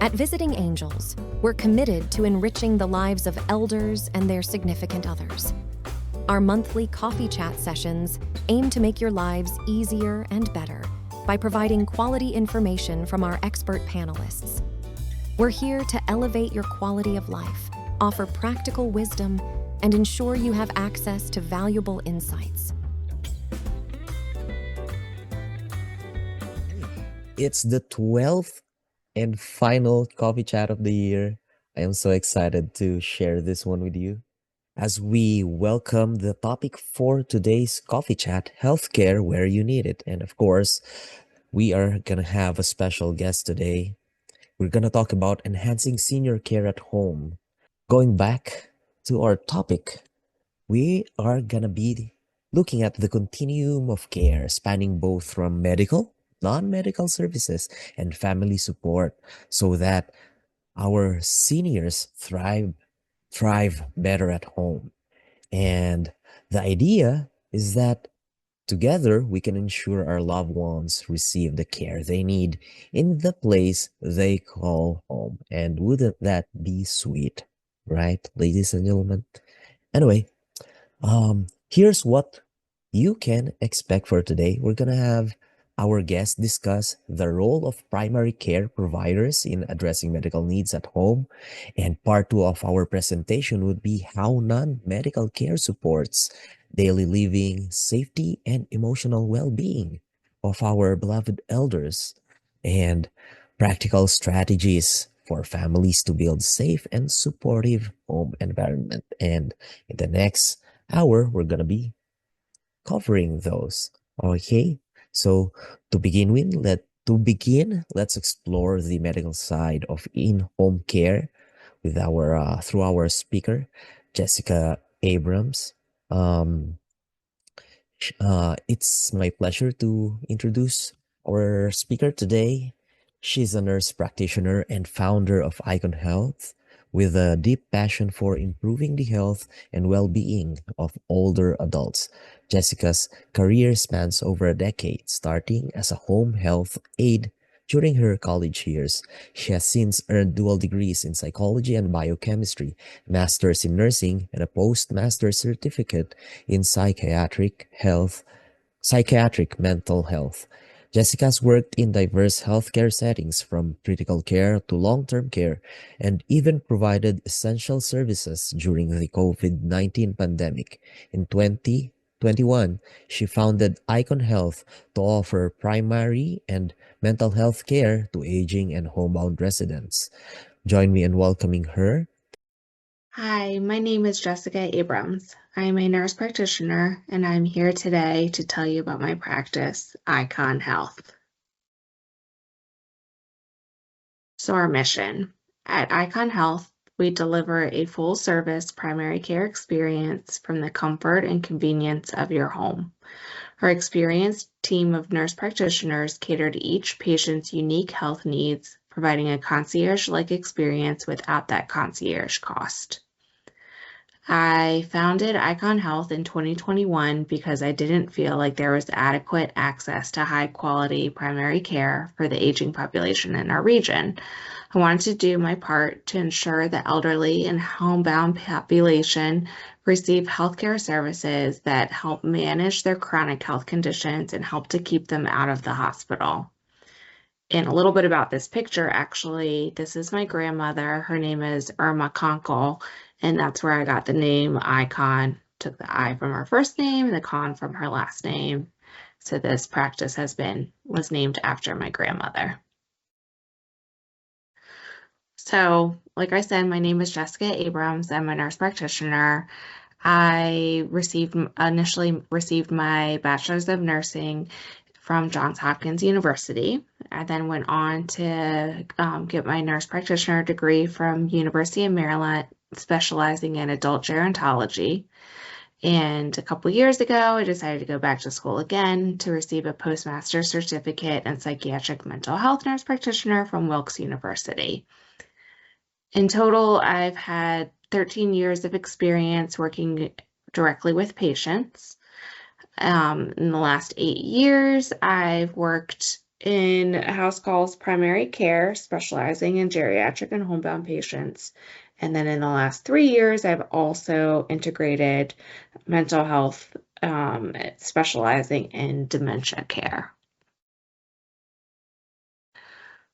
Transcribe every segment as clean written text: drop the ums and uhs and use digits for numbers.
At Visiting Angels, we're committed to enriching the lives of elders and their significant others. Our monthly coffee chat sessions aim to make your lives easier and better by providing quality information from our expert panelists. We're here to elevate your quality of life, offer practical wisdom, and ensure you have access to valuable insights. It's the 12th and final coffee chat of the year. I am so excited to share this one with you. As we welcome the topic for today's coffee chat, healthcare where you need it. And of course, we are going to have a special guest today. We're going to talk about enhancing senior care at home. Going back to our topic, we are going to be looking at the continuum of care spanning both from medical, non-medical services, and family support so that our seniors thrive better at home. And the idea is that together we can ensure our loved ones receive the care they need in the place they call home. And wouldn't that be sweet, right, ladies and gentlemen? Anyway, here's what you can expect for today. We're gonna have our guests discuss the role of primary care providers in addressing medical needs at home. And part two of our presentation would be how non-medical care supports daily living, safety, and emotional well-being of our beloved elders, and practical strategies for families to build safe and supportive home environment. And in the next hour, we're gonna be covering those. Okay, so let's explore the medical side of in-home care with our through our speaker, Jessica Abrams. Um, it's my pleasure to introduce our speaker today. She's a nurse practitioner and founder of Icon Health with a deep passion for improving the health and well-being of older adults. Jessica's career spans over a decade, starting as a home health aide during her college years. She has since earned dual degrees in psychology and biochemistry, master's in nursing, and a postmaster's certificate in psychiatric mental health. Jessica's worked in diverse healthcare settings from critical care to long-term care and even provided essential services during the COVID-19 pandemic. In 2021, she founded Icon Health to offer primary and mental health care to aging and homebound residents. Join me in welcoming her. Hi, my name is Jessica Abrams. I'm a nurse practitioner, and I'm here today to tell you about my practice, Icon Health. So our mission. At Icon Health, we deliver a full-service primary care experience from the comfort and convenience of your home. Our experienced team of nurse practitioners cater to each patient's unique health needs, providing a concierge-like experience without that concierge cost. I founded Icon Health in 2021 because I didn't feel like there was adequate access to high-quality primary care for the aging population in our region. I wanted to do my part to ensure the elderly and homebound population receive healthcare services that help manage their chronic health conditions and help to keep them out of the hospital. And a little bit about this picture, actually, this is my grandmother. Her name is Irma Conkle, and that's where I got the name Icon. Took the I from her first name, the Con from her last name. So this practice was named after my grandmother. So, like I said, my name is Jessica Abrams. I'm a nurse practitioner. I initially received my bachelor's of nursing from Johns Hopkins University. I then went on to get my nurse practitioner degree from University of Maryland, specializing in adult gerontology. And a couple years ago, I decided to go back to school again to receive a postmaster's certificate in psychiatric mental health nurse practitioner from Wilkes University. In total, I've had 13 years of experience working directly with patients. In the last 8 years, I've worked in a house calls primary care, specializing in geriatric and homebound patients. And then in the last 3 years, I've also integrated mental health, specializing in dementia care.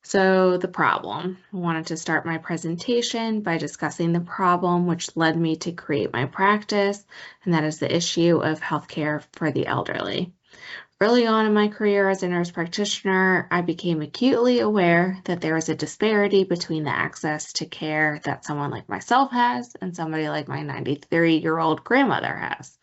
So the problem, I wanted to start my presentation by discussing the problem which led me to create my practice, and that is the issue of healthcare for the elderly. Early on in my career as a nurse practitioner, I became acutely aware that there is a disparity between the access to care that someone like myself has and somebody like my 93-year-old grandmother has.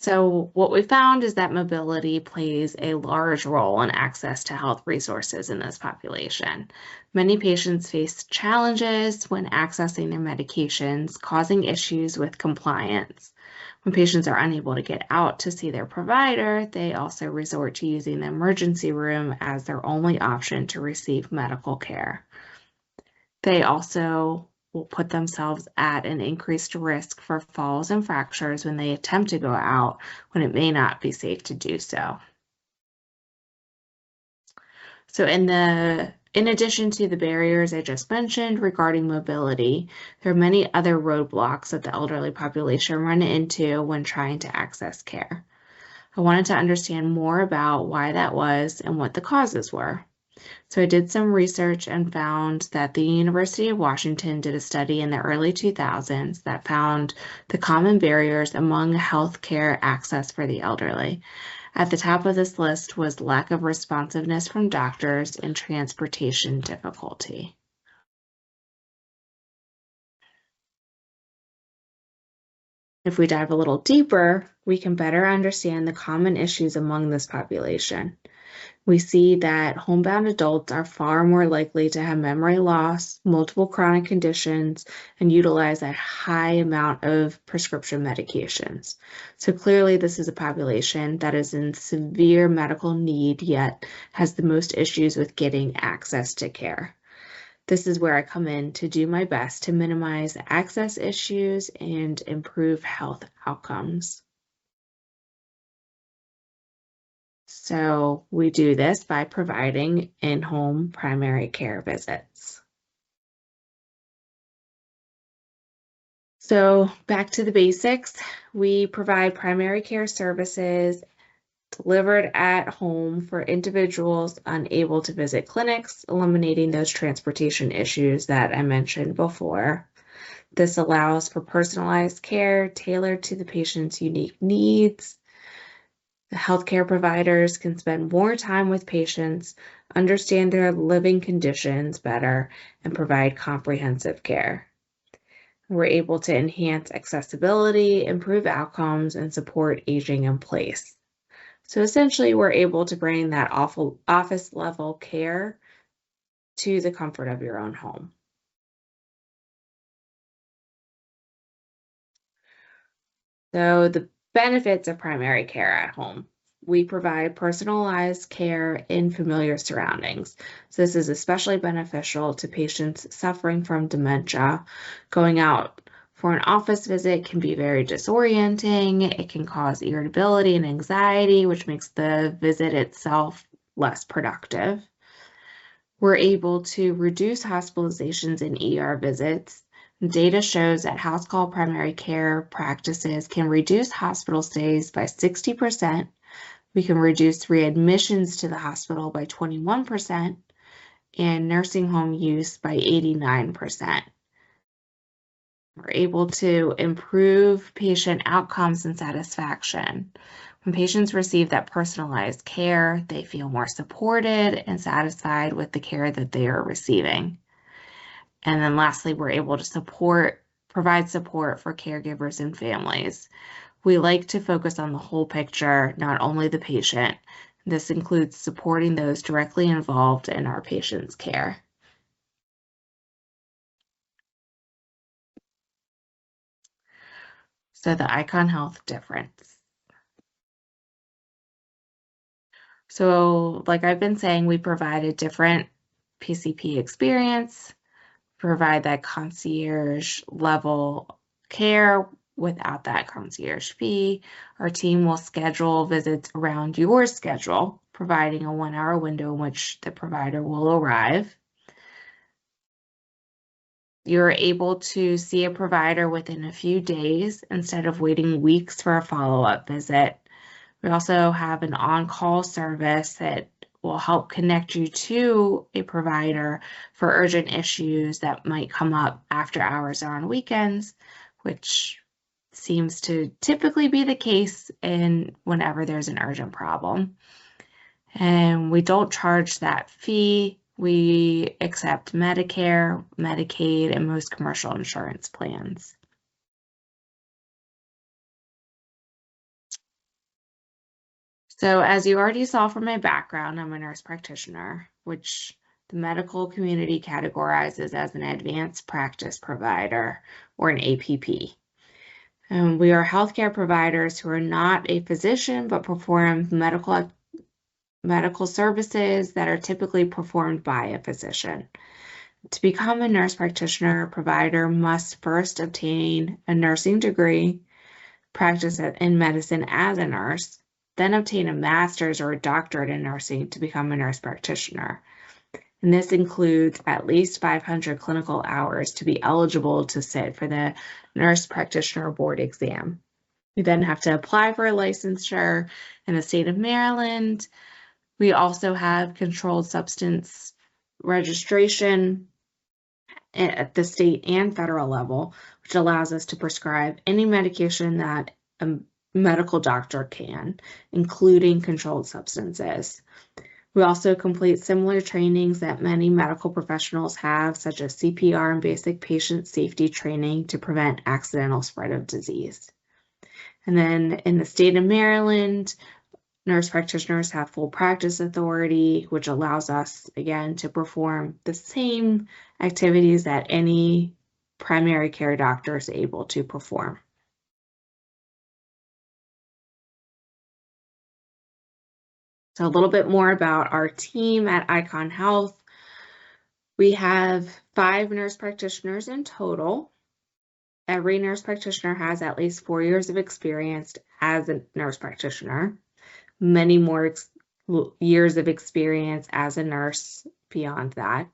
So what we found is that mobility plays a large role in access to health resources in this population. Many patients face challenges when accessing their medications, causing issues with compliance. When patients are unable to get out to see their provider, they also resort to using the emergency room as their only option to receive medical care. They also will put themselves at an increased risk for falls and fractures when they attempt to go out when it may not be safe to do so. So in addition to the barriers I just mentioned regarding mobility, there are many other roadblocks that the elderly population run into when trying to access care. I wanted to understand more about why that was and what the causes were. So I did some research and found that the University of Washington did a study in the early 2000s that found the common barriers among healthcare access for the elderly. At the top of this list was lack of responsiveness from doctors and transportation difficulty. If we dive a little deeper, we can better understand the common issues among this population. We see that homebound adults are far more likely to have memory loss, multiple chronic conditions, and utilize a high amount of prescription medications. So clearly this is a population that is in severe medical need, yet has the most issues with getting access to care. This is where I come in to do my best to minimize access issues and improve health outcomes. So we do this by providing in-home primary care visits. So back to the basics, we provide primary care services delivered at home for individuals unable to visit clinics, eliminating those transportation issues that I mentioned before. This allows for personalized care tailored to the patient's unique needs. The healthcare providers can spend more time with patients, understand their living conditions better, and provide comprehensive care. We're able to enhance accessibility, improve outcomes, and support aging in place. So essentially, we're able to bring that office level care to the comfort of your own home. So the benefits of primary care at home. We provide personalized care in familiar surroundings. So this is especially beneficial to patients suffering from dementia. Going out for an office visit can be very disorienting. It can cause irritability and anxiety, which makes the visit itself less productive. We're able to reduce hospitalizations and ER visits. Data shows that house call primary care practices can reduce hospital stays by 60%. We can reduce readmissions to the hospital by 21% and nursing home use by 89%. We're able to improve patient outcomes and satisfaction. When patients receive that personalized care, they feel more supported and satisfied with the care that they are receiving. And then lastly, we're able to provide support for caregivers and families. We like to focus on the whole picture, not only the patient. This includes supporting those directly involved in our patient's care. So the Icon Health difference. So like I've been saying, we provide a different PCP experience, provide that concierge level care without that concierge fee. Our team will schedule visits around your schedule, providing a 1-hour window in which the provider will arrive. You're able to see a provider within a few days instead of waiting weeks for a follow-up visit. We also have an on-call service that will help connect you to a provider for urgent issues that might come up after hours or on weekends, which seems to typically be the case whenever there's an urgent problem. And we don't charge that fee. We accept Medicare, Medicaid, and most commercial insurance plans. So as you already saw from my background, I'm a nurse practitioner, which the medical community categorizes as an advanced practice provider, or an APP. And we are healthcare providers who are not a physician, but perform medical services that are typically performed by a physician. To become a nurse practitioner, a provider must first obtain a nursing degree, practice in medicine as a nurse, then obtain a master's or a doctorate in nursing to become a nurse practitioner. And this includes at least 500 clinical hours to be eligible to sit for the nurse practitioner board exam. You then have to apply for a licensure in the state of Maryland. We also have controlled substance registration at the state and federal level, which allows us to prescribe any medication that a medical doctor can, including controlled substances. We also complete similar trainings that many medical professionals have, such as CPR and basic patient safety training to prevent accidental spread of disease. And then in the state of Maryland, nurse practitioners have full practice authority, which allows us, again, to perform the same activities that any primary care doctor is able to perform. So a little bit more about our team at Icon Health. We have 5 nurse practitioners in total. Every nurse practitioner has at least 4 years of experience as a nurse practitioner, many more years of experience as a nurse beyond that.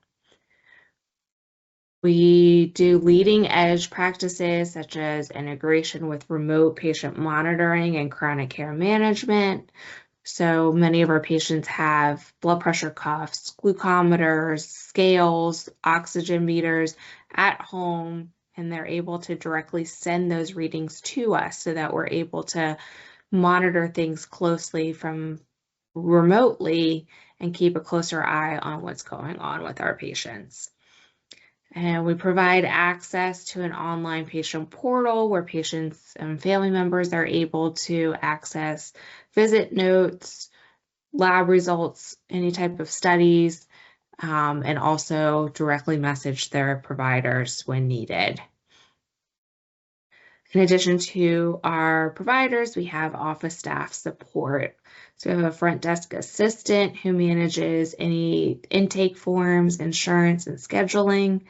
We do leading edge practices such as integration with remote patient monitoring and chronic care management. So many of our patients have blood pressure cuffs, glucometers, scales, oxygen meters at home, and they're able to directly send those readings to us so that we're able to monitor things closely from remotely and keep a closer eye on what's going on with our patients. And we provide access to an online patient portal where patients and family members are able to access visit notes, lab results, any type of studies, and also directly message their providers when needed. In addition to our providers, we have office staff support. So we have a front desk assistant who manages any intake forms, insurance, and scheduling.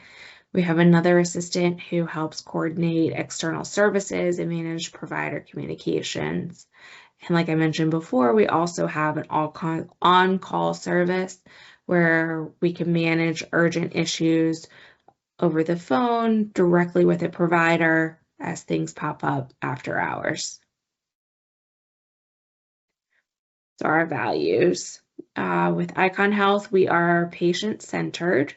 We have another assistant who helps coordinate external services and manage provider communications. And like I mentioned before, we also have an on-call service where we can manage urgent issues over the phone directly with a provider as things pop up after hours. So our values. With Icon Health, we are patient-centered.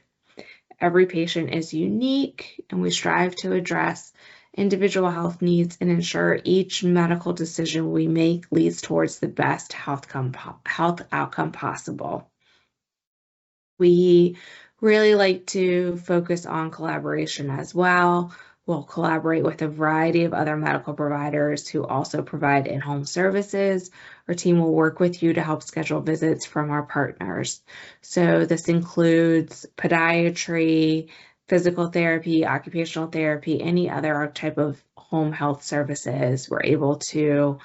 Every patient is unique, and we strive to address individual health needs and ensure each medical decision we make leads towards the best health outcome possible. We really like to focus on collaboration as well. We'll collaborate with a variety of other medical providers who also provide in-home services. Our team will work with you to help schedule visits from our partners. So this includes podiatry, physical therapy, occupational therapy, any other type of home health services we're able to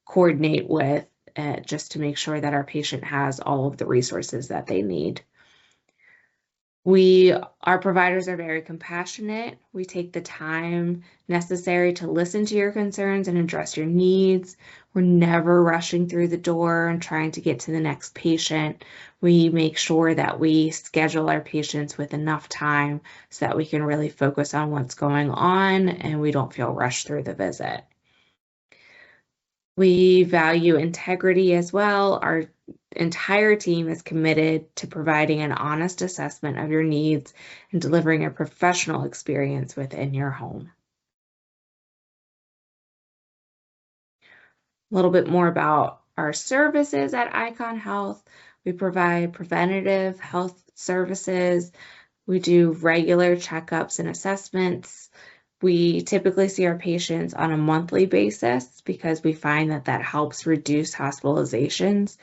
coordinate with just to make sure that our patient has all of the resources that they need. Our providers are very compassionate. We take the time necessary to listen to your concerns and address your needs. We're never rushing through the door and trying to get to the next patient. We make sure that we schedule our patients with enough time so that we can really focus on what's going on and we don't feel rushed through the visit. We value integrity as well. Our entire team is committed to providing an honest assessment of your needs and delivering a professional experience within your home. A little bit more about our services at Icon Health. We provide preventative health services. We do regular checkups and assessments. We typically see our patients on a monthly basis because we find that that helps reduce hospitalizations.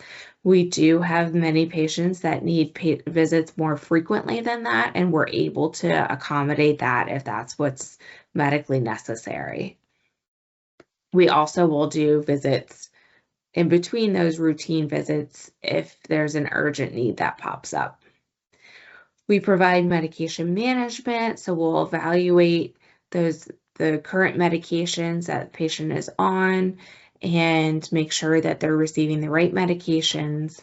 We do have many patients that need visits more frequently than that, and we're able to accommodate that if that's what's medically necessary. We also will do visits in between those routine visits if there's an urgent need that pops up. We provide medication management, so we'll evaluate the current medications that the patient is on and make sure that they're receiving the right medications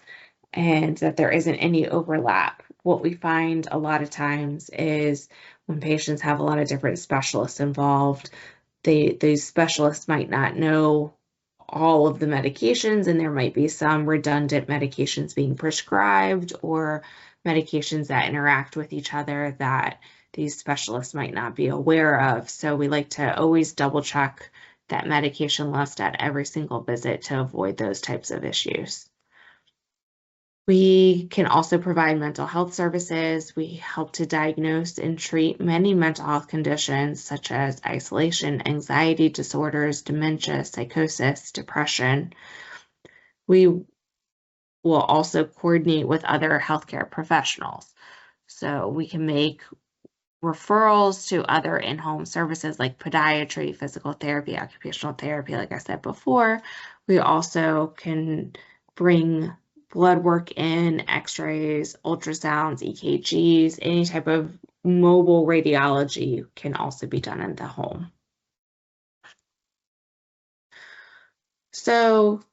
and that there isn't any overlap. What we find a lot of times is when patients have a lot of different specialists involved, these specialists might not know all of the medications, and there might be some redundant medications being prescribed or medications that interact with each other that these specialists might not be aware of. So we like to always double check that medication list at every single visit to avoid those types of issues. We can also provide mental health services. We help to diagnose and treat many mental health conditions such as isolation, anxiety disorders, dementia, psychosis, depression. We will also coordinate with other healthcare professionals. So we can make referrals to other in-home services like podiatry, physical therapy, occupational therapy, like I said before. We also can bring blood work in, x-rays, ultrasounds, EKGs, any type of mobile radiology can also be done in the home. So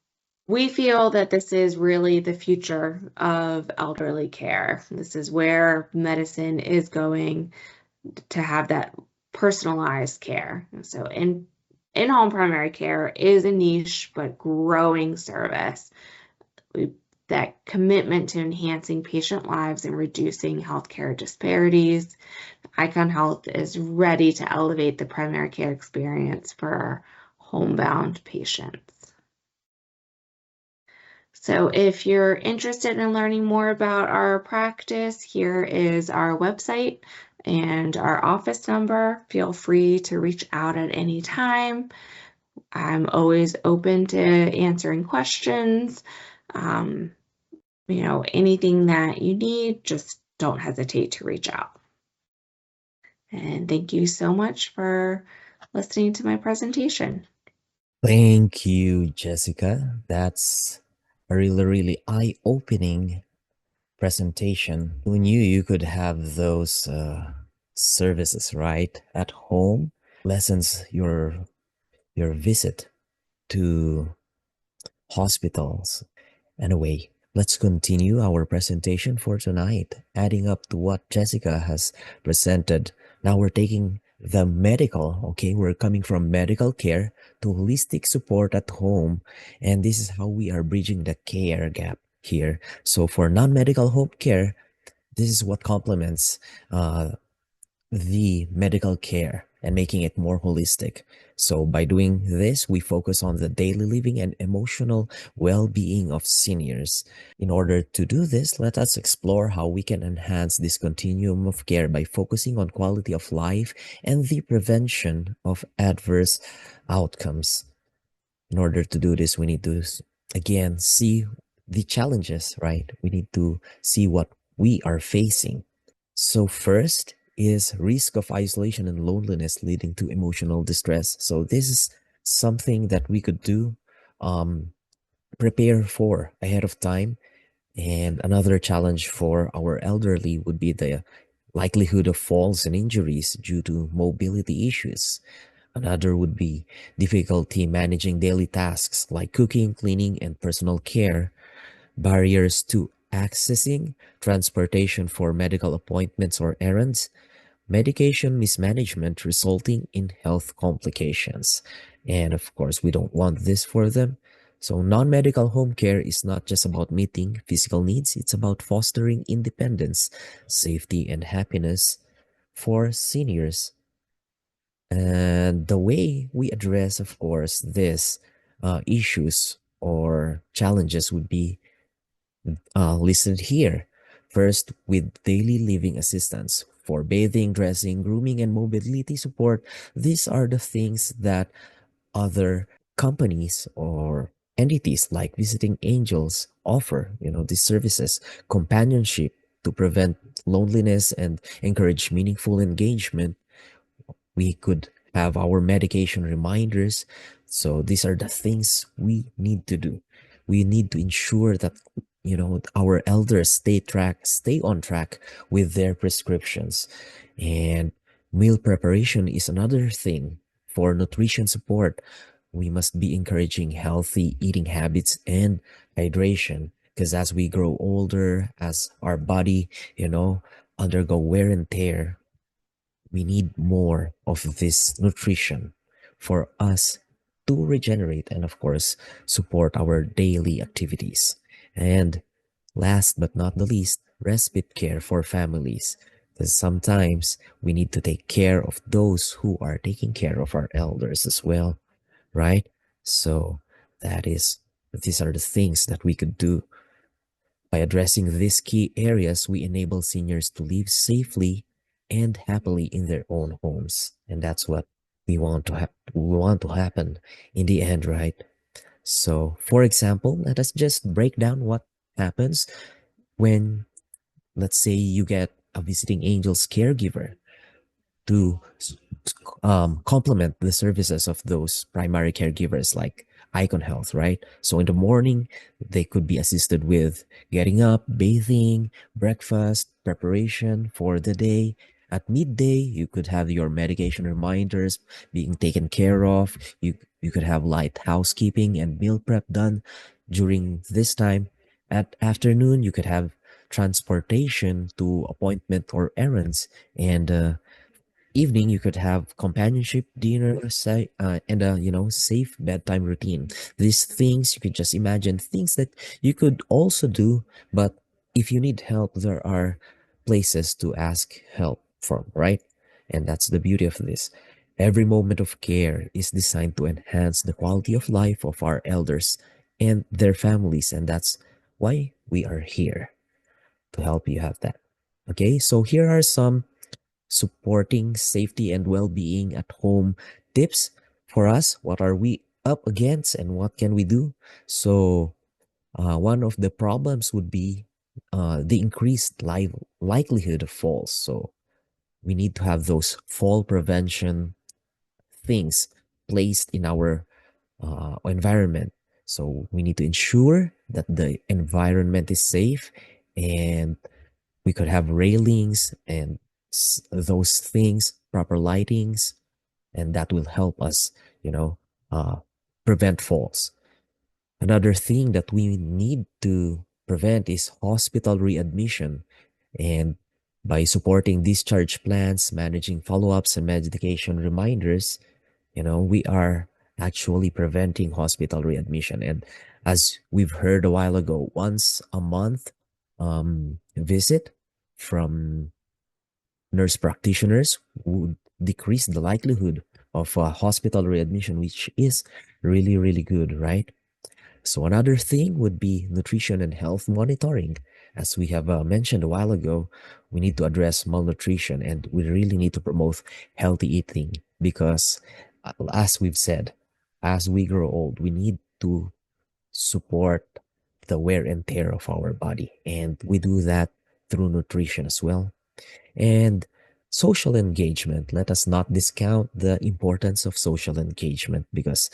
we feel that this is really the future of elderly care. This is where medicine is going to have that personalized care. And so in-home primary care is a niche but growing service. That commitment to enhancing patient lives and reducing healthcare disparities. Icon Health is ready to elevate the primary care experience for homebound patients. So if you're interested in learning more about our practice, here is our website and our office number. Feel free to reach out at any time. I'm always open to answering questions. Anything that you need, just don't hesitate to reach out. And thank you so much for listening to my presentation. Thank you, Jessica. That's a really, really eye-opening presentation. Who knew you could have those services right at home? Lessens your visit to hospitals. Anyway, let's continue our presentation for tonight. Adding up to what Jessica has presented, now we're taking the medical, okay? We're coming from medical care to holistic support at home. And this is how we are bridging the care gap here. So for non-medical home care, this is what complements the medical care and making it more holistic. So by doing this, we focus on the daily living and emotional well-being of seniors. In order to do this, let us explore how we can enhance this continuum of care by focusing on quality of life and the prevention of adverse outcomes. In order to do this, we need to, again, see the challenges, right? We need to see what we are facing. So first is risk of isolation and loneliness leading to emotional distress. So this is something that we could do, prepare for ahead of time. And another challenge for our elderly would be the likelihood of falls and injuries due to mobility issues. Another would be difficulty managing daily tasks like cooking, cleaning, and personal care, barriers to accessing transportation for medical appointments or errands, medication mismanagement resulting in health complications. And of course, we don't want this for them. So, non medical home care is not just about meeting physical needs, it's about fostering independence, safety, and happiness for seniors. And the way we address, of course, these issues or challenges would be listed here. First, with daily living assistance for bathing, dressing, grooming, and mobility support. These are the things that other companies or entities like Visiting Angels offer, these services, companionship to prevent loneliness and encourage meaningful engagement. We could have our medication reminders. So these are the things we need to do. We need to ensure that our elders stay on track with their prescriptions. And meal preparation is another thing for nutrition support. We must be encouraging healthy eating habits and hydration because as we grow older, as our body, undergo wear and tear, we need more of this nutrition for us to regenerate and, of course, support our daily activities. And last but not the least, respite care for families. Because sometimes we need to take care of those who are taking care of our elders as well, right? So these are the things that we could do. By addressing these key areas, we enable seniors to live safely and happily in their own homes. And that's what we want to happen in the end, right? So, for example, let us just break down what happens when, let's say, you get a visiting angel's caregiver to complement the services of those primary caregivers like Icon Health, right? So in the morning, they could be assisted with getting up, bathing, breakfast, preparation for the day. At midday, you could have your medication reminders being taken care of. You could have light housekeeping and meal prep done during this time. At afternoon, you could have transportation to appointment or errands, and evening you could have companionship dinner and a safe bedtime routine. These things you could just imagine things that you could also do, but if you need help there are places to ask help from, right? And that's the beauty of this. Every moment of care is designed to enhance the quality of life of our elders and their families, and that's why we are here to help you have that. Okay, so here are some supporting safety and well-being at home tips for us. What are we up against and what can we do? So one of the problems would be the increased likelihood of falls. So we need to have those fall prevention things placed in our environment. So we need to ensure that the environment is safe, and we could have railings and those things, proper lightings, and that will help us, you know, uh, prevent falls. Another thing that we need to prevent is hospital readmission. And by supporting discharge plans, managing follow-ups, and medication reminders, we are actually preventing hospital readmission. And as we've heard a while ago, once a month visit from nurse practitioners would decrease the likelihood of hospital readmission, which is really, really good, right? So another thing would be nutrition and health monitoring. As we have mentioned a while ago, we need to address malnutrition and we really need to promote healthy eating because, as we've said, as we grow old, we need to support the wear and tear of our body. And we do that through nutrition as well. And social engagement. Let us not discount the importance of social engagement because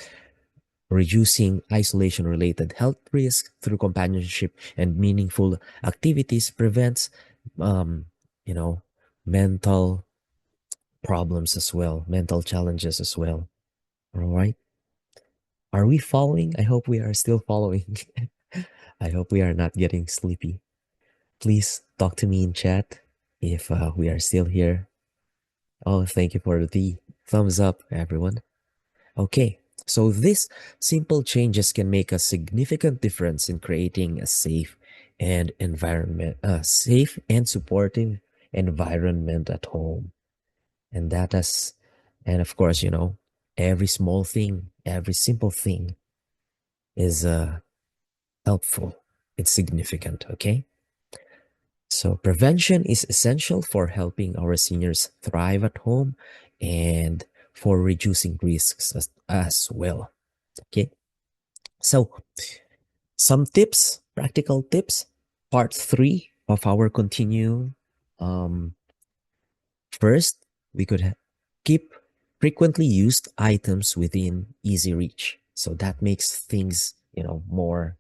reducing isolation related health risks through companionship and meaningful activities prevents, um, you know, mental problems as well, mental challenges as well. All right. Are we following? I hope we are still following. I hope we are not getting sleepy. Please talk to me in chat if we are still here. Oh, thank you for the thumbs up, everyone. Okay, so these simple changes can make a significant difference in creating a safe and supportive environment at home. And and of course, every small thing, every simple thing is helpful. It's significant. Okay. So prevention is essential for helping our seniors thrive at home and for reducing risks as well. Okay. So some tips, practical tips, part three of our continue. Um, First, we could keep frequently used items within easy reach. So that makes things, more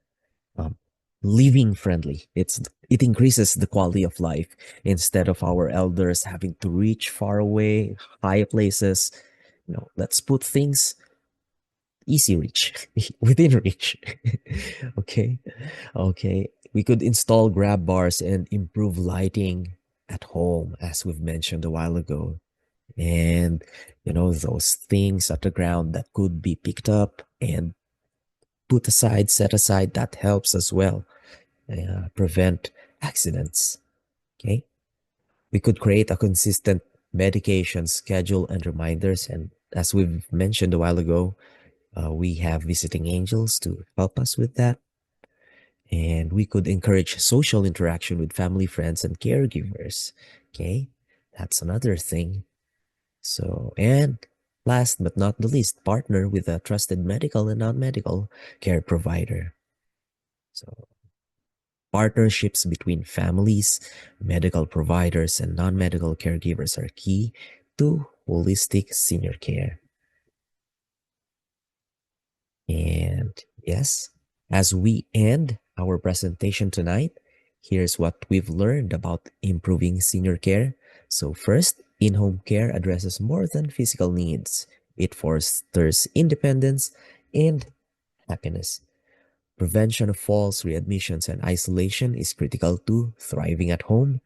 um, living friendly. It increases the quality of life instead of our elders having to reach far away, high places. Let's put things easy reach, within reach. Okay, okay. We could install grab bars and improve lighting at home, as we've mentioned a while ago. And those things at the ground that could be picked up and put aside, set aside, that helps as well prevent accidents. Okay, we could create a consistent medication schedule and reminders, and as we've mentioned a while ago, we have visiting angels to help us with that. And we could encourage social interaction with family, friends, and caregivers. Okay, that's another thing. So, and last but not the least, partner with a trusted medical and non-medical care provider. So, partnerships between families, medical providers, and non-medical caregivers are key to holistic senior care. And yes, as we end our presentation tonight, here's what we've learned about improving senior care. So first, in-home care addresses more than physical needs. It fosters independence and happiness. Prevention of falls, readmissions, and isolation is critical to thriving at home.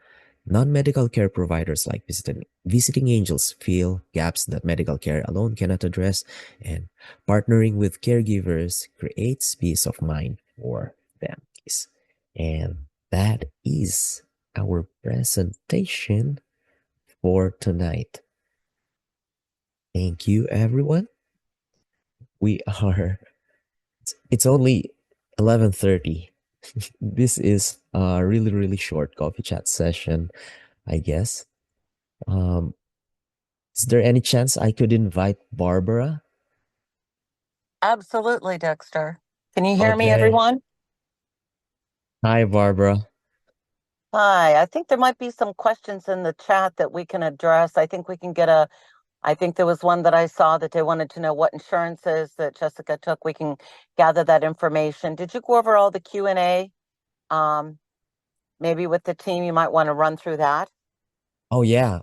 Non-medical care providers like visiting angels fill gaps that medical care alone cannot address, and partnering with caregivers creates peace of mind for families. And that is our presentation for tonight. Thank you, everyone. We are, it's only 11:30. This is a really, really short coffee chat session, I guess. Um, Is there any chance I could invite Barbara? Absolutely, Dexter. Can you hear me, Okay. everyone? Hi, Barbara. Hi. I think there might be some questions in the chat that we can address. I think we can get I think there was one that I saw that they wanted to know what insurances that Jessica took. We can gather that information. Did you go over all the Q&A? Maybe with the team, you might want to run through that. Oh yeah,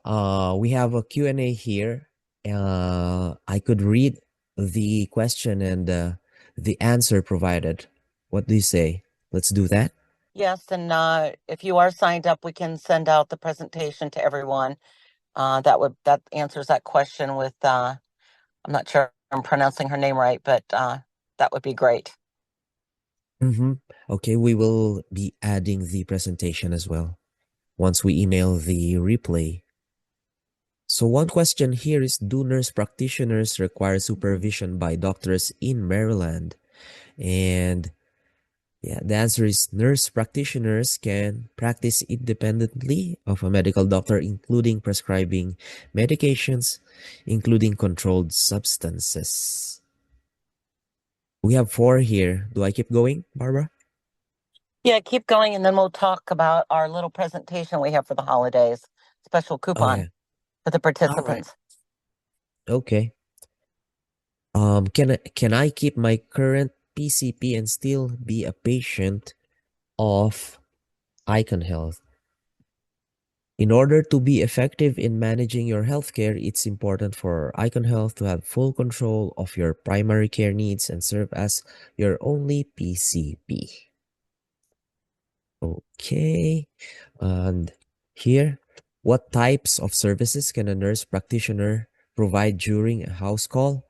we have a Q&A here. I could read the question and the answer provided. What do you say? Let's do that. Yes, and if you are signed up, we can send out the presentation to everyone. That answers that question with I'm not sure I'm pronouncing her name right, but that would be great. Mm-hmm. Okay, we will be adding the presentation as well once we email the replay. So one question here is, do nurse practitioners require supervision by doctors in Maryland? And yeah, the answer is nurse practitioners can practice independently of a medical doctor, including prescribing medications, including controlled substances. We have 4 here. Do I keep going, Barbara? Yeah, keep going, and then we'll talk about our little presentation we have for the holidays, special Oh coupon yeah. for the All right. participants. Okay. Can I keep my current PCP and still be a patient of Icon Health? In order to be effective in managing your healthcare, it's important for Icon Health to have full control of your primary care needs and serve as your only PCP. Okay, and here, what types of services can a nurse practitioner provide during a house call?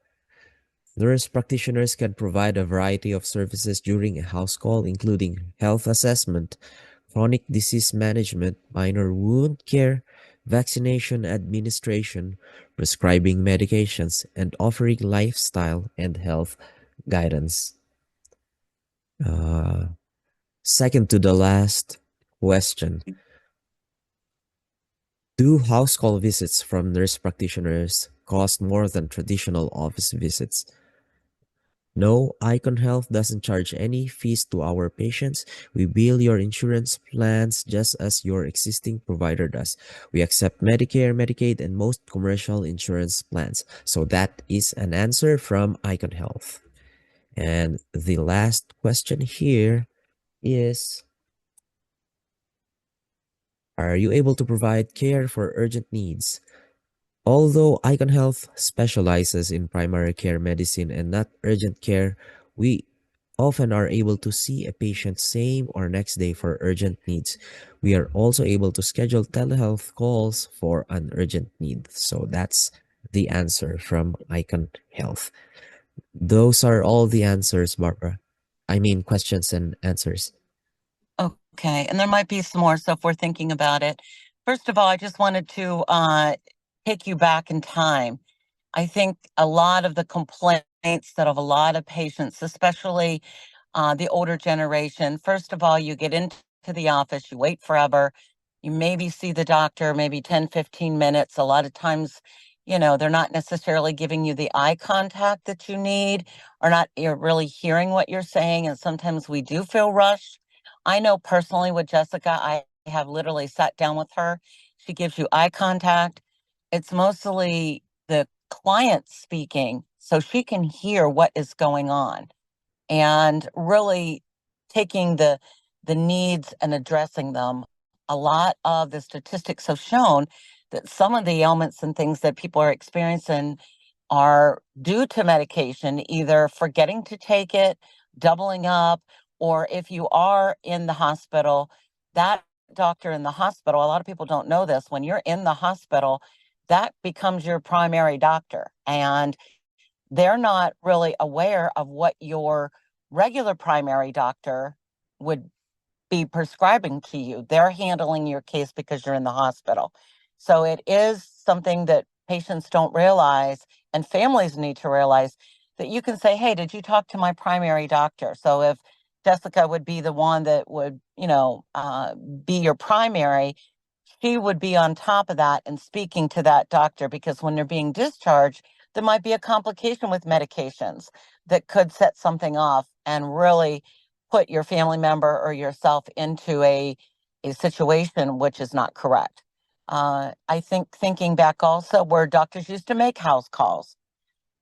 Nurse practitioners can provide a variety of services during a house call, including health assessment, chronic disease management, minor wound care, vaccination administration, prescribing medications, and offering lifestyle and health guidance. Second to the last question. Do house call visits from nurse practitioners cost more than traditional office visits? No, Icon Health doesn't charge any fees to our patients. We bill your insurance plans just as your existing provider does. We accept Medicare, Medicaid, and most commercial insurance plans. So that is an answer from Icon Health. And the last question here is, are you able to provide care for urgent needs? Although Icon Health specializes in primary care medicine and not urgent care, we often are able to see a patient same or next day for urgent needs. We are also able to schedule telehealth calls for an urgent need. So that's the answer from Icon Health. Those are all the answers, Barbara. I mean, questions and answers. Okay, and there might be some more, so if we're thinking about it. First of all, I just wanted to take you back in time. I think a lot of the complaints that of a lot of patients, especially the older generation, first of all, you get into the office, you wait forever, you maybe see the doctor maybe 10, 15 minutes. A lot of times, they're not necessarily giving you the eye contact that you need, or not, you're really hearing what you're saying, and sometimes we do feel rushed. I know personally with Jessica, I have literally sat down with her. She gives you eye contact. It's mostly the client speaking so she can hear what is going on, and really taking the needs and addressing them. A lot of the statistics have shown that some of the ailments and things that people are experiencing are due to medication, either forgetting to take it, doubling up, or if you are in the hospital, that doctor in the hospital, a lot of people don't know this, when you're in the hospital, that becomes your primary doctor. And they're not really aware of what your regular primary doctor would be prescribing to you. They're handling your case because you're in the hospital. So it is something that patients don't realize, and families need to realize, that you can say, hey, did you talk to my primary doctor? So if Jessica would be the one that would, be your primary, she would be on top of that and speaking to that doctor, because when they're being discharged, there might be a complication with medications that could set something off and really put your family member or yourself into a situation which is not correct. I think thinking back also where doctors used to make house calls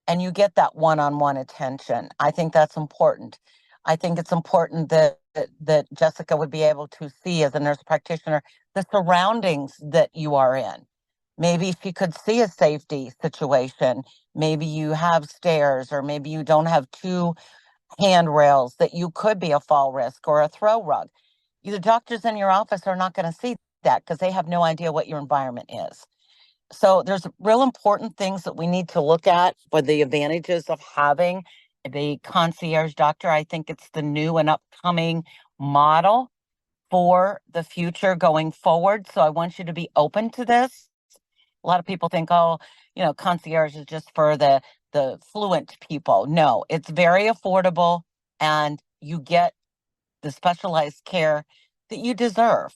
and you get that one-on-one attention. I think that's important. I think it's important that Jessica would be able to see, as a nurse practitioner, the surroundings that you are in. Maybe if you could see a safety situation, maybe you have stairs, or maybe you don't have two handrails, that you could be a fall risk, or a throw rug. The doctors in your office are not going to see that because they have no idea what your environment is. So there's real important things that we need to look at for the advantages of having the concierge doctor. I think it's the new and upcoming model for the future going forward. So I want you to be open to this. A lot of people think, oh, concierge is just for the fluent people. No, it's very affordable, and you get the specialized care that you deserve,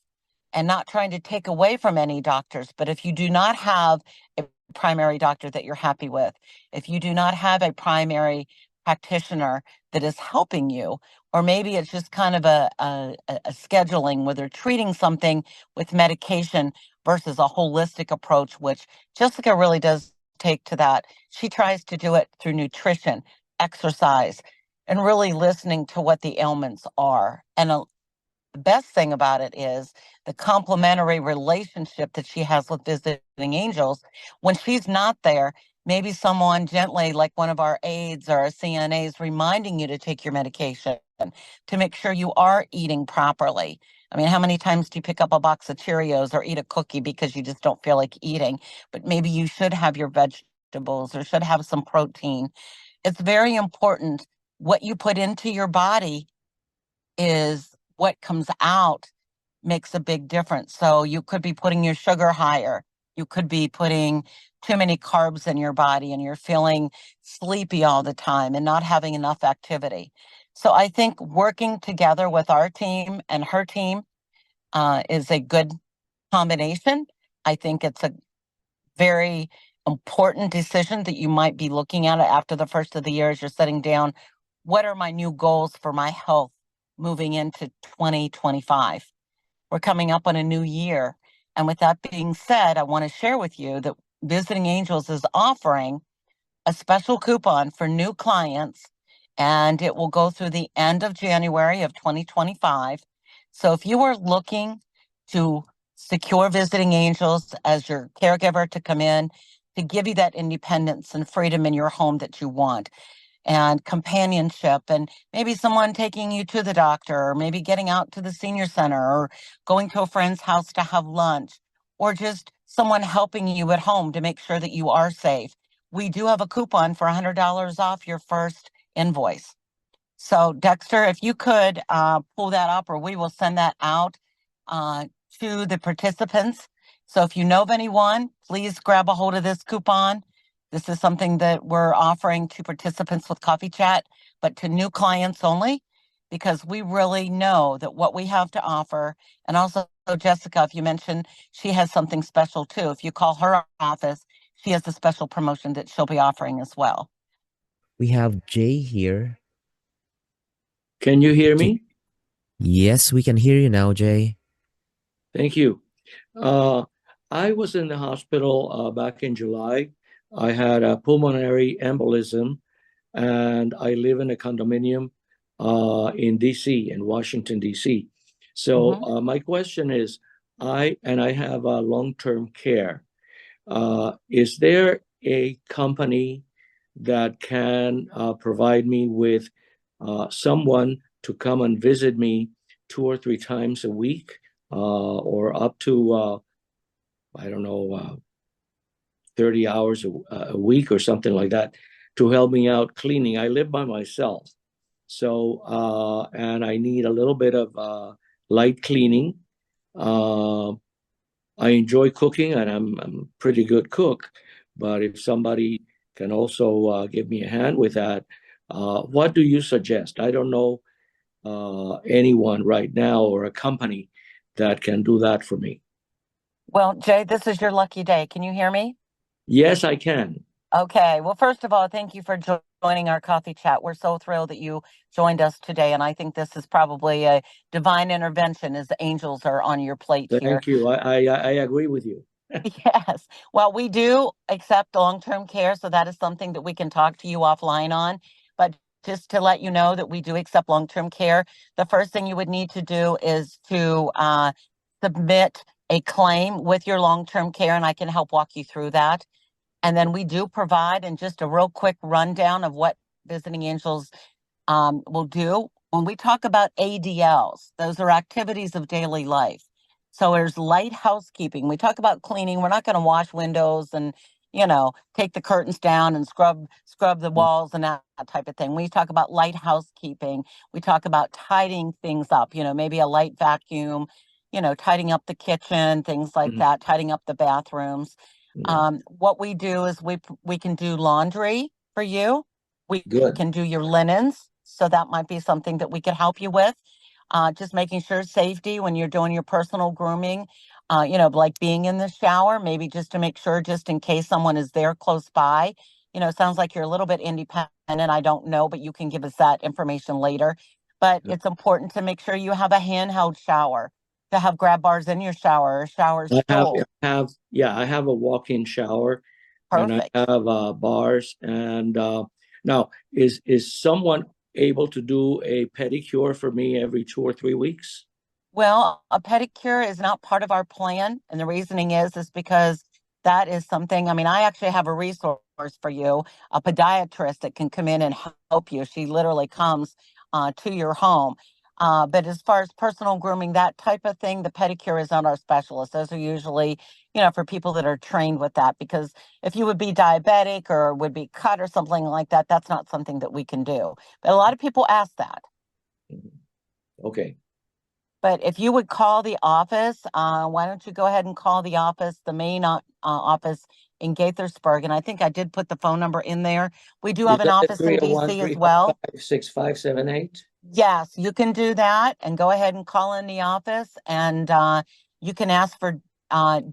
and not trying to take away from any doctors. But if you do not have a primary doctor that you're happy with, if you do not have a primary practitioner that is helping you, or maybe it's just kind of a scheduling where they're treating something with medication versus a holistic approach, which Jessica really does take to that. She tries to do it through nutrition, exercise, and really listening to what the ailments are. And the best thing about it is the complementary relationship that she has with visiting angels. When she's not there, maybe someone gently, like one of our aides or our CNAs, reminding you to take your medication, to make sure you are eating properly. I mean, how many times do you pick up a box of Cheerios or eat a cookie because you just don't feel like eating? But maybe you should have your vegetables or should have some protein. It's very important. What you put into your body is what comes out, makes a big difference. So you could be putting your sugar higher. You could be putting too many carbs in your body and you're feeling sleepy all the time and not having enough activity. So I think working together with our team and her team is a good combination. I think it's a very important decision that you might be looking at after the first of the year as you're sitting down. What are my new goals for my health moving into 2025? We're coming up on a new year. And with that being said, I want to share with you that Visiting Angels is offering a special coupon for new clients, and it will go through the end of January of 2025. So if you are looking to secure Visiting Angels as your caregiver to come in to give you that independence and freedom in your home that you want, and companionship, and maybe someone taking you to the doctor, or maybe getting out to the senior center, or going to a friend's house to have lunch, or just someone helping you at home to make sure that you are safe. We do have a coupon for $100 off your first invoice. So Dexter, if you could pull that up, or we will send that out to the participants. So if you know of anyone, please grab a hold of this coupon. This is something that we're offering to participants with Coffee Chat, but to new clients only, because we really know that what we have to offer. And also, Jessica, if you mentioned she has something special too, if you call her office, she has a special promotion that she'll be offering as well. We have Jay here. Can you hear me? Yes, we can hear you now, Jay. Thank you. I was in the hospital back in July. I had a pulmonary embolism, and I live in a condominium in DC, in Washington, DC. So my question is, I have a long-term care. Is there a company that can provide me with someone to come and visit me 2 or 3 times a week, or up to, I don't know, 30 hours a week or something like that, to help me out cleaning? I live by myself. So, and I need a little bit of light cleaning. I enjoy cooking, and I'm a pretty good cook. But if somebody can also give me a hand with that, what do you suggest? I don't know anyone right now or a company that can do that for me. Well, Jay, this is your lucky day. Can you hear me? Yes, I can. Okay. Well, first of all, thank you for joining our coffee chat. We're so thrilled that you joined us today. And I think this is probably a divine intervention as the angels are on your plate here. Thank you. I agree with you. Yes. Well, we do accept long-term care, so that is something that we can talk to you offline on. But just to let you know that we do accept long-term care, the first thing you would need to do is to submit a claim with your long-term care, and I can help walk you through that. And then we do provide, and just a real quick rundown of what Visiting Angels will do. When we talk about ADLs, those are activities of daily life. So there's light housekeeping. We talk about cleaning. We're not going to wash windows and, take the curtains down and scrub the walls and that type of thing. We talk about light housekeeping. We talk about tidying things up, maybe a light vacuum, tidying up the kitchen, things like that, tidying up the bathrooms. What we do is we can do laundry for you. We can do your linens. So that might be something that we could help you with. Just making sure safety when you're doing your personal grooming, like being in the shower, maybe just to make sure, just in case someone is there close by. It sounds like you're a little bit independent. I don't know, but you can give us that information later. But it's important to make sure you have a handheld shower, to have grab bars in your shower, or shower stool. I have a walk-in shower. Perfect. And I have bars. And now, is someone able to do a pedicure for me every 2 or 3 weeks? Well, a pedicure is not part of our plan. And the reasoning is because that is something, I mean, I actually have a resource for you, a podiatrist that can come in and help you. She literally comes to your home. But as far as personal grooming, that type of thing, the pedicure is not our specialist. Those are usually, for people that are trained with that. Because if you would be diabetic or would be cut or something like that, that's not something that we can do. But a lot of people ask that. Okay. But if you would call the office, why don't you go ahead and call the office, the main office in Gaithersburg? And I think I did put the phone number in there. We do have Is an that the office in DC as 301 well. 355 Yes, you can do that and go ahead and call in the office, and you can ask for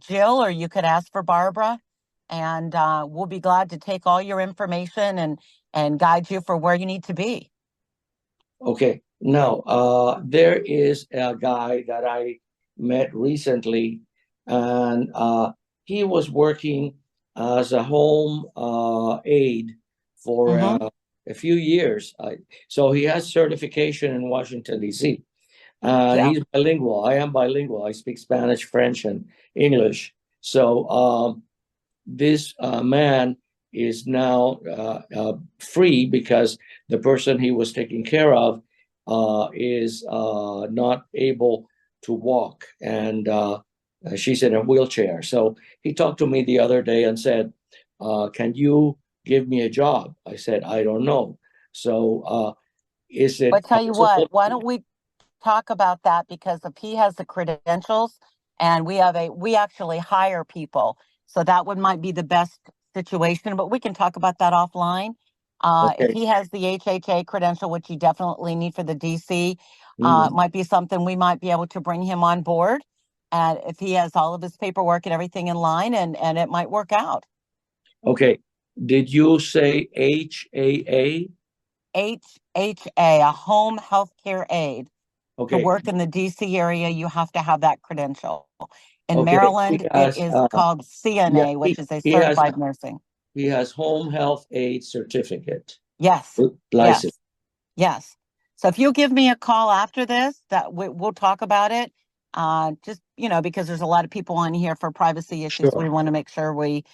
Jill, or you could ask for Barbara, and we'll be glad to take all your information and guide you for where you need to be. Okay. Now, there is a guy that I met recently, and he was working as a home aide for Mm-hmm. a few years. So he has certification in Washington, D.C. Yeah. He's bilingual. I am bilingual. I speak Spanish, French, and English. So this man is now free because the person he was taking care of is not able to walk, and she's in a wheelchair. So he talked to me the other day and said, "Can you give me a job?" I said, "I don't know." So is But it tell you what, possible? why don't we talk about that, because if he has the credentials, and we actually hire people, so that would might be the best situation, but we can talk about that offline. If Okay. he has the HHA credential, which you definitely need for the DC, it Mm. might be something we might be able to bring him on board. And if he has all of his paperwork and everything in line, and it might work out. Okay. Did you say HAA? HHA, a home health care aide. To Okay. work in the DC area, you have to have that credential. In Okay. He Maryland, it has is called yeah, CNA, which is a he has certified nursing. he has home health aid certificate Yes, license. yes, yes. So if you give me a call after this, we'll talk about it. Just, because there's a lot of people on here for privacy issues. We Sure. want to make sure we,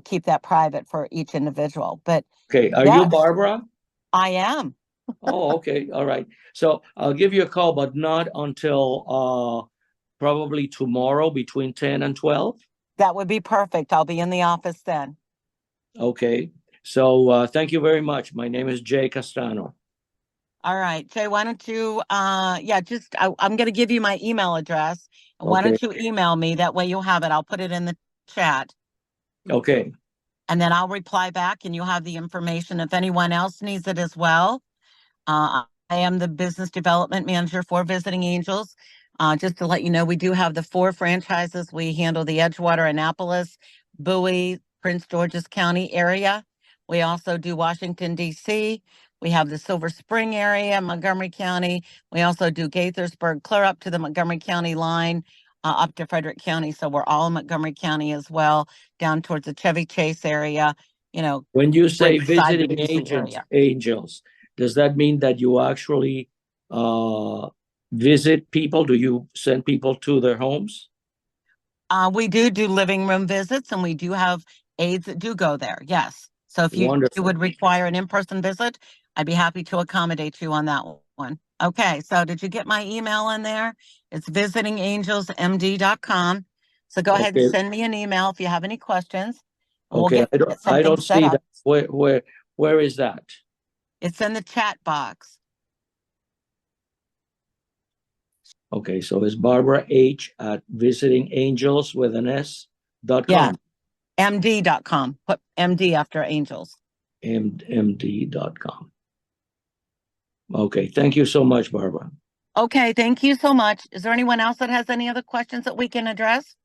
keep that private for each individual. But Okay. Are you yes, Barbara? I am. Oh, okay. All right. So I'll give you a call, but not until probably tomorrow between 10 and 12. That would be perfect. I'll be in the office then. Okay. So thank you very much. My name is Jay Castano. All right, Jay, why don't you, I'm going to give you my email address. And why Okay. don't you email me? That way you'll have it. I'll put it in the chat, Okay. and then I'll reply back, and you'll have the information if anyone else needs it as well. I am the business development manager for Visiting Angels. Just to let you know, we do have the 4 franchises. We handle the Edgewater, Annapolis, Bowie, Prince George's County area. We also do Washington, D.C. We have the Silver Spring area, Montgomery County. We also do Gaithersburg, clear up to the Montgomery County line, up to Frederick County. So we're all in Montgomery County as well, down towards the Chevy Chase area, When you say beside the visiting DC area. angels, does that mean that you actually visit people? Do you send people to their homes? We do living room visits, and we do have aides that do go there. Yes. So if you Wonderful. would require an in-person visit, I'd be happy to accommodate you on that one. Okay. So did you get my email in there? It's visitingangelsmd.com. So go ahead and Okay. send me an email if you have any questions, and we'll Okay. get I something don't set see up. that. Where is that? It's in the chat box. Okay. So it's Barbara H at visitingangels with an S.com. Yeah. MD.com. Put MD after angels. MD.com. Okay. Thank you so much, Barbara. Okay, thank you so much. Is there anyone else that has any other questions that we can address?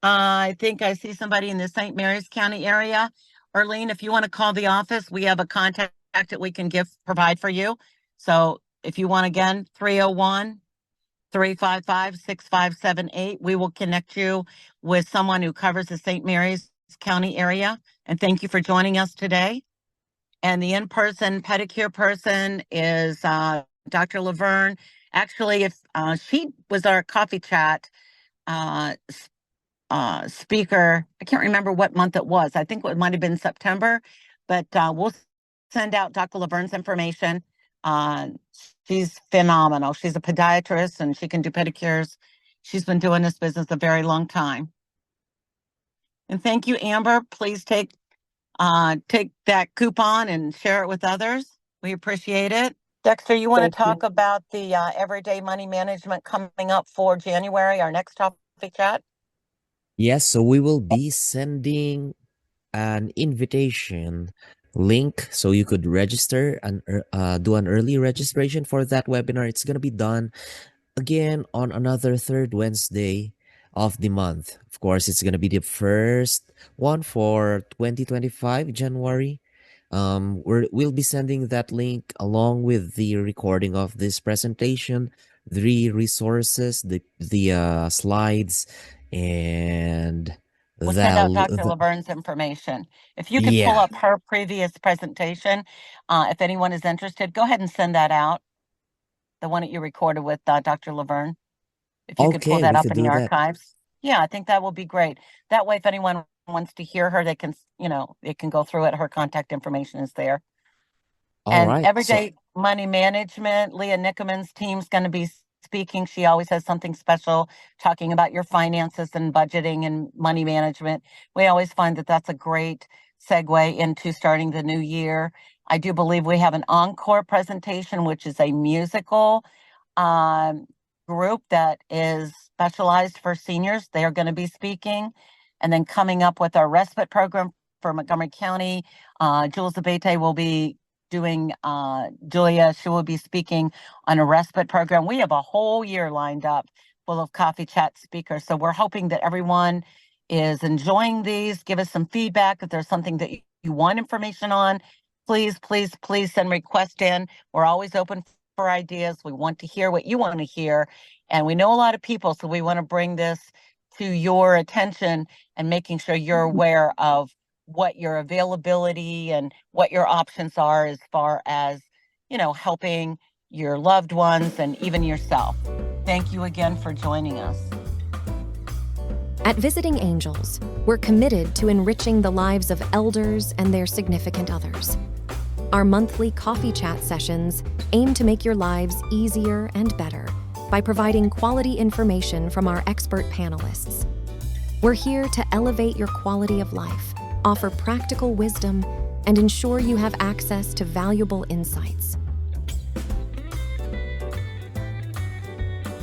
I think I see somebody in the St. Mary's County area. Arlene, if you want to call the office, we have a contact that we can provide for you. So if you want, again, 301-355-6578, we will connect you with someone who covers the St. Mary's County area. And thank you for joining us today. And the in-person pedicure person is Dr. Laverne Actually, if she was our coffee chat speaker, I can't remember what month it was. I think it might have been September, but we'll send out Dr. Laverne's information. She's phenomenal. She's a podiatrist and she can do pedicures. She's been doing this business a very long time. And thank you, Amber. Please take that coupon and share it with others. We appreciate it. Dexter, you want to talk about the everyday money management coming up for January, our next topic chat? Yes, so we will be sending an invitation link so you could register and do an early registration for that webinar. It's going to be done again on another third Wednesday of the month. Of course, it's going to be the first one for 2025 January. We'll be sending that link along with the recording of this presentation, the resources, the slides, and we'll send out Dr. Laverne's information. If you could pull up her previous presentation, if anyone is interested, go ahead and send that out. The one that you recorded with Dr. Laverne. If you could pull that up in the archives. Yeah, I think that will be great. That way, if anyone wants to hear her, they can, it can go through it. Her contact information is there. Everyday money management, Leah Nickerman's team's going to be speaking. She always has something special talking about your finances and budgeting and money management. We always find that that's a great segue into starting the new year. I do believe we have an encore presentation, which is a musical group that is specialized for seniors. They are going to be speaking. And then coming up with our respite program for Montgomery County, Jules Abate will be doing, Julia, she will be speaking on a respite program. We have a whole year lined up full of coffee chat speakers. So we're hoping that everyone is enjoying these. Give us some feedback. If there's something that you want information on, please, please, please send requests in. We're always open for ideas. We want to hear what you want to hear. And we know a lot of people, so we want to bring this to your attention and making sure you're aware of what your availability and what your options are as far as, helping your loved ones and even yourself. Thank you again for joining us. At Visiting Angels, we're committed to enriching the lives of elders and their significant others. Our monthly coffee chat sessions aim to make your lives easier and better by providing quality information from our expert panelists. We're here to elevate your quality of life, offer practical wisdom, and ensure you have access to valuable insights.